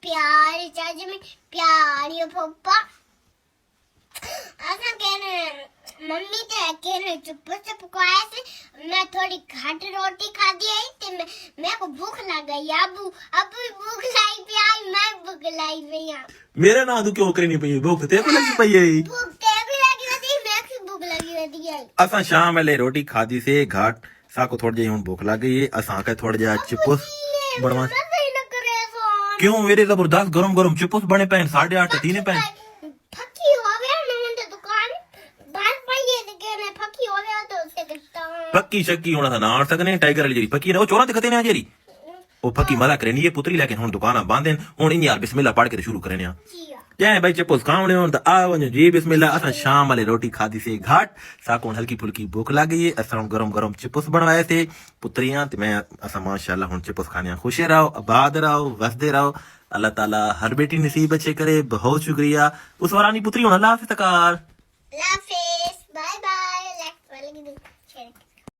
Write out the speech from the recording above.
प्यारी चाची में प्यारी पप्पा ऐसा कहने मम्मी ते कहने चुप से पकाया से मैं थोड़ी घट रोटी खा दी आई ते मैं को भूख लग गई अबू भूख लाई पियाई मैं भूख लाई भैया मेरे ना तू क्यों करनी पई भूख ते को लगी पई है भूख ते भी लगी थी मैं भी भूख लगी थी असा शाम वाले रोटी खादी से घाट सा को थोड़ी जी हुन भूख लग गई असा के थोड़ा जा चिपुस बनवा क्यों मेरे जबरदस्त गरम गरम चिपुस बने पैन 8:30 3 पैन फकी हो गया नून ते दुकान बाहर पाइए ते कहने फकी हो गया तो उससे कितना पक्की शक्की होना था ना आड़ सकने टाइगर वाली जेरी पक्की ना वो चोरा दिखते ने जेरी ओ पक्की मजा करनी ये पुतरी लेकिन हुन दुकाना बांधन हुन इन यार बिस्मिल्लाह पढ़ के शुरू करने जय भाई चिपुस खावणे होन तो आ वने जी बिस्मिल्लाह असा शाम वाले रोटी खादी से घाट साकोन हल्की फुल्की भूख लग गई असा गरम गरम चिपुस बनवाए थे पुत्रियां ते मैं असा माशाल्लाह हुन चिपुस खाने खुश रहो आबाद रहो वसदे रहो अल्लाह ताला हर बेटी नसीब अच्छे करे बहुत शुक्रिया उस वरानी पुत्री होना अल्लाह हाफिज़ तकार